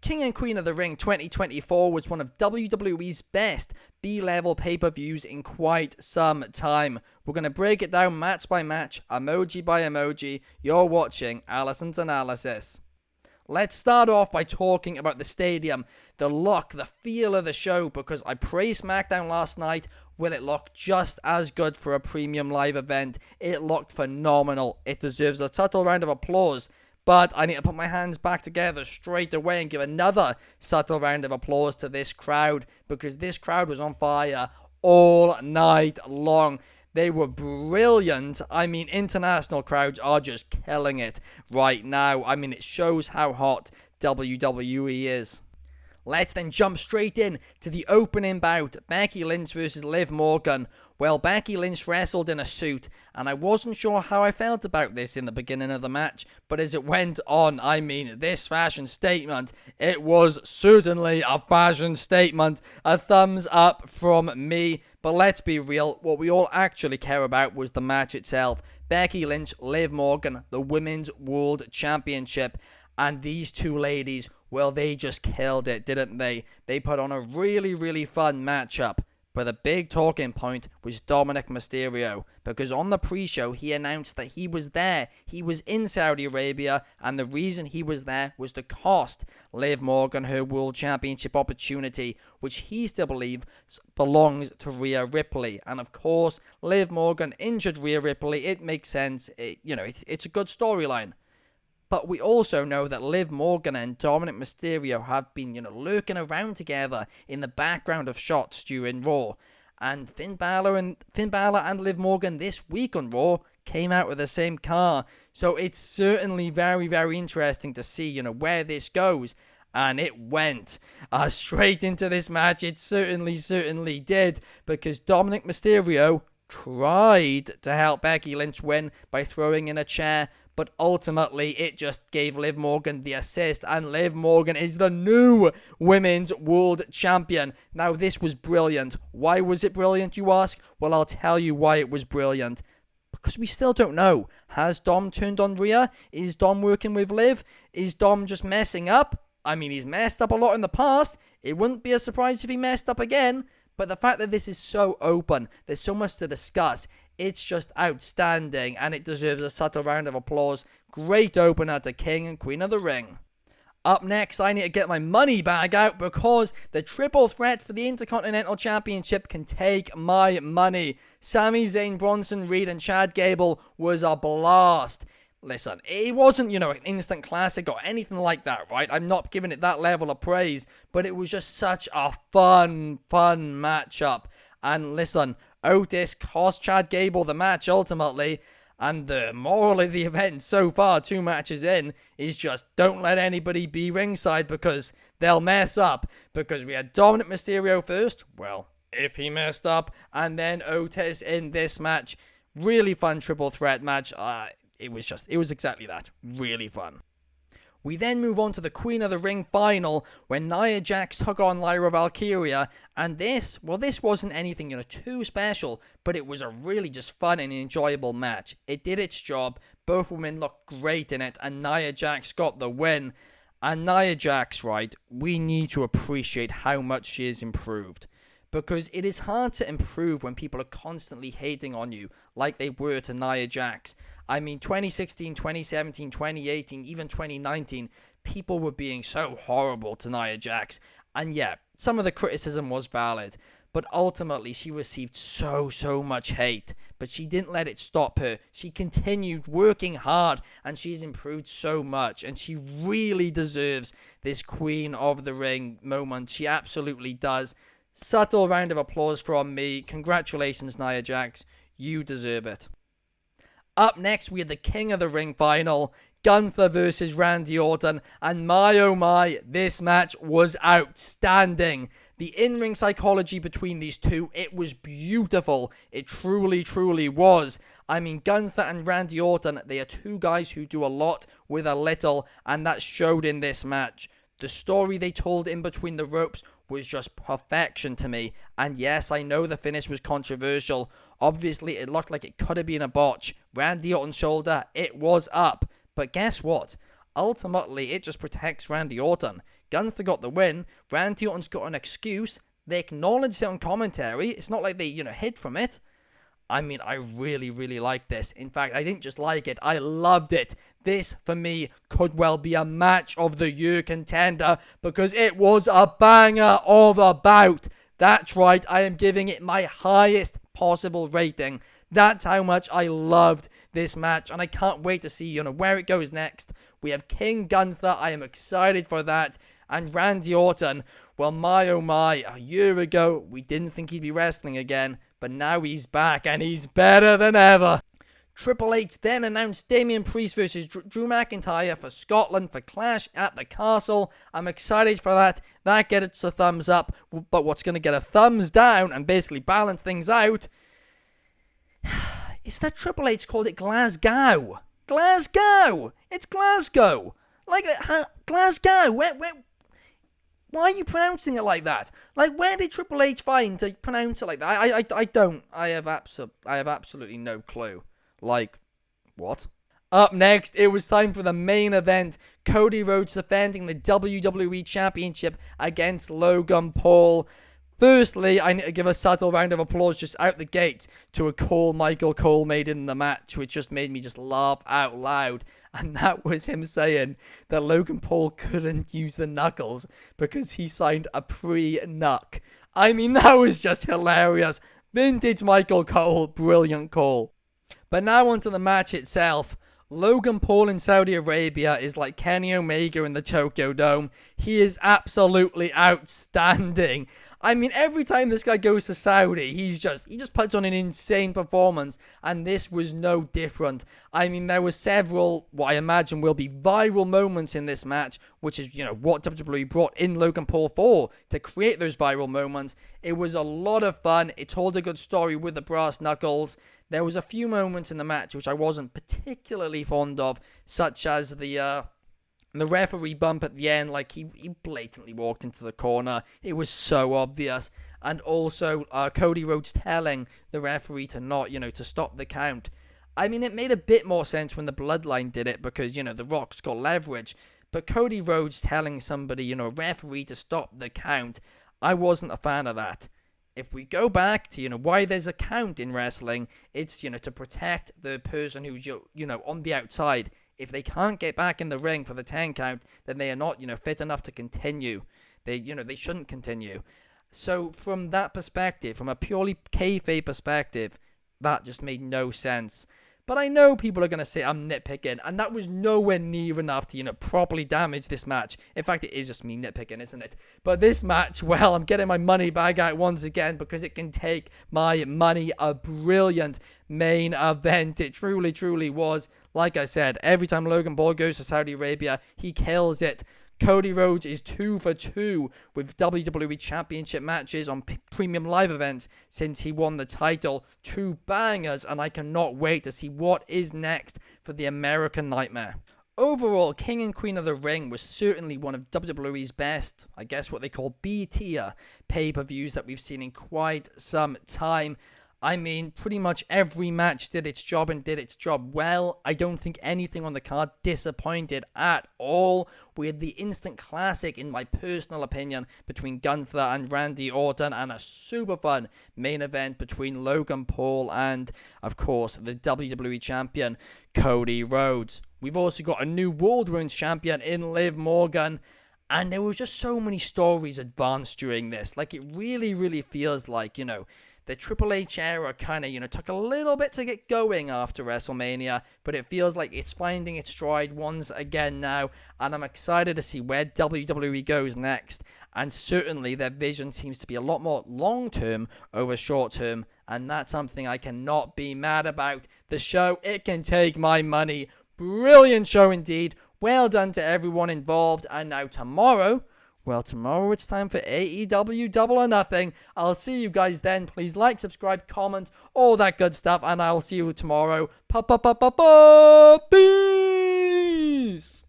King and Queen of the Ring 2024 was one of WWE's best B-level pay-per-views in quite some time. We're going to break it down match by match, emoji by emoji. You're watching Allison's Analysis. Let's start off by talking about the stadium, the look, the feel of the show, because I praised SmackDown last night. Will it look just as good for a premium live event? It looked phenomenal. It deserves a subtle round of applause. But I need to put my hands back together straight away and give another subtle round of applause to this crowd, because this crowd was on fire all night long. They were brilliant. I mean, international crowds are just killing it right now. I mean, it shows how hot WWE is. Let's then jump straight in to the opening bout, Becky Lynch versus Liv Morgan. Well, Becky Lynch wrestled in a suit, and I wasn't sure how I felt about this in the beginning of the match, but as it went on, I mean, this fashion statement, it was certainly a fashion statement. A thumbs up from me, but let's be real, what we all actually care about was the match itself. Becky Lynch, Liv Morgan, the Women's World Championship. And these two ladies, well, they just killed it, didn't they? They put on a really, really fun matchup. But the big talking point was Dominic Mysterio, because on the pre-show, he announced that he was there. He was in Saudi Arabia, and the reason he was there was to cost Liv Morgan her World Championship opportunity, which he still believes belongs to Rhea Ripley. And of course, Liv Morgan injured Rhea Ripley. It makes sense. It's a good storyline. But we also know that Liv Morgan and Dominic Mysterio have been, lurking around together in the background of shots during Raw. And Finn Balor and Liv Morgan this week on Raw came out with the same car. So it's certainly very, very interesting to see, where this goes. And it went straight into this match. It certainly did. Because Dominic Mysterio tried to help Becky Lynch win by throwing in a chair, but ultimately it just gave Liv Morgan the assist, and Liv Morgan is the new Women's World Champion. Now, this was brilliant. Why was it brilliant, you ask? Well, I'll tell you why it was brilliant. Because we still don't know. Has Dom turned on Rhea? Is Dom working with Liv? Is Dom just messing up? I mean, he's messed up a lot in the past. It wouldn't be a surprise if he messed up again. But the fact that this is so open, there's so much to discuss, it's just outstanding, and it deserves a subtle round of applause. Great opener to King and Queen of the Ring. Up next, I need to get my money bag out, because the triple threat for the Intercontinental Championship can take my money. Sami Zayn, Bronson Reed, and Chad Gable was a blast. Listen, it wasn't, an instant classic or anything like that, right? I'm not giving it that level of praise, but it was just such a fun matchup. And listen, Otis cost Chad Gable the match ultimately, and the moral of the event so far, 2 matches in, is just don't let anybody be ringside, because they'll mess up. Because we had Dominic Mysterio first, well, if he messed up, and then Otis in this match. Really fun triple threat match. It was exactly that. Really fun. We then move on to the Queen of the Ring final, when Nia Jax took on Lyra Valkyria, and this wasn't anything, too special, but it was a really just fun and enjoyable match. It did its job, both women looked great in it, and Nia Jax got the win. And Nia Jax, right, we need to appreciate how much she has improved. Because it is hard to improve when people are constantly hating on you, like they were to Nia Jax. I mean, 2016, 2017, 2018, even 2019, people were being so horrible to Nia Jax. And yeah, some of the criticism was valid, but ultimately she received so much hate. But she didn't let it stop her. She continued working hard, and she's improved so much. And she really deserves this Queen of the Ring moment. She absolutely does. Subtle round of applause from me. Congratulations, Nia Jax. You deserve it. Up next, we had the King of the Ring final, Gunther versus Randy Orton, and my oh my, this match was outstanding. The in-ring psychology between these two, it was beautiful. It truly was. I mean, Gunther and Randy Orton, they are two guys who do a lot with a little, and that showed in this match. The story they told in between the ropes was just perfection to me. And yes, I know the finish was controversial. Obviously, it looked like it could have been a botch. Randy Orton's shoulder, it was up. But guess what? Ultimately, it just protects Randy Orton. Gunther got the win. Randy Orton's got an excuse. They acknowledged it on commentary. It's not like they, hid from it. I mean, I really, really like this. In fact, I didn't just like it. I loved it. This, for me, could well be a match of the year contender because it was a banger of a bout. That's right. I am giving it my highest possible rating. That's how much I loved this match, and I can't wait to see, where it goes next. We have King Gunther. I am excited for that. And Randy Orton, well, my oh my, a year ago, we didn't think he'd be wrestling again, but now he's back, and he's better than ever. Triple H then announced Damian Priest versus Drew McIntyre for Scotland for Clash at the Castle. I'm excited for that. That gets a thumbs up, but what's going to get a thumbs down and basically balance things out is that Triple H called it Glasgow. Glasgow! It's Glasgow! Glasgow! Why are you pronouncing it like that? Where did Triple H find to pronounce it like that? I don't. I have absolutely no clue. What? Up next, it was time for the main event. Cody Rhodes defending the WWE Championship against Logan Paul. Firstly, I need to give a subtle round of applause just out the gate to a call Michael Cole made in the match, which just made me just laugh out loud. And that was him saying that Logan Paul couldn't use the knuckles because he signed a pre-knuck. I mean, that was just hilarious. Vintage Michael Cole, brilliant call. But now onto the match itself. Logan Paul in Saudi Arabia is like Kenny Omega in the Tokyo Dome. He is absolutely outstanding. I mean, every time this guy goes to Saudi, he just puts on an insane performance, and this was no different. I mean, there were several, what I imagine will be viral moments in this match, which is, what WWE brought in Logan Paul for, to create those viral moments. It was a lot of fun. It told a good story with the brass knuckles. There was a few moments in the match which I wasn't particularly fond of, such as the referee bump at the end. He blatantly walked into the corner. It was so obvious. And also Cody Rhodes telling the referee to not, to stop the count. I mean, it made a bit more sense when the Bloodline did it because, the Rock's got leverage. But Cody Rhodes telling somebody, a referee to stop the count, I wasn't a fan of that. If we go back to, why there's a count in wrestling, it's, to protect the person who's, on the outside. If they can't get back in the ring for the 10 count, then they are not, fit enough to continue. They shouldn't continue. So from that perspective, from a purely kayfabe perspective, that just made no sense. But I know people are going to say I'm nitpicking, and that was nowhere near enough to, properly damage this match. In fact, it is just me nitpicking, isn't it? But this match, well, I'm getting my money back out once again because it can take my money. A brilliant main event. It truly, truly was. Like I said, every time Logan Paul goes to Saudi Arabia, he kills it. Cody Rhodes is 2 for 2 with WWE Championship matches on premium live events since he won the title. 2 bangers, and I cannot wait to see what is next for the American Nightmare. Overall, King and Queen of the Ring was certainly one of WWE's best, I guess what they call B-tier pay-per-views that we've seen in quite some time. I mean, pretty much every match did its job and did its job well. I don't think anything on the card disappointed at all. We had the instant classic, in my personal opinion, between Gunther and Randy Orton, and a super fun main event between Logan Paul and, of course, the WWE Champion, Cody Rhodes. We've also got a new World Women's Champion in Liv Morgan. And there was just so many stories advanced during this. It really, really feels like, the Triple H era kind of, took a little bit to get going after WrestleMania, but it feels like it's finding its stride once again now, and I'm excited to see where WWE goes next, and certainly their vision seems to be a lot more long-term over short-term, and that's something I cannot be mad about. The show, it can take my money. Brilliant show indeed. Well done to everyone involved, and now tomorrow it's time for AEW Double or Nothing. I'll see you guys then. Please like, subscribe, comment, all that good stuff, and I'll see you tomorrow. Peace!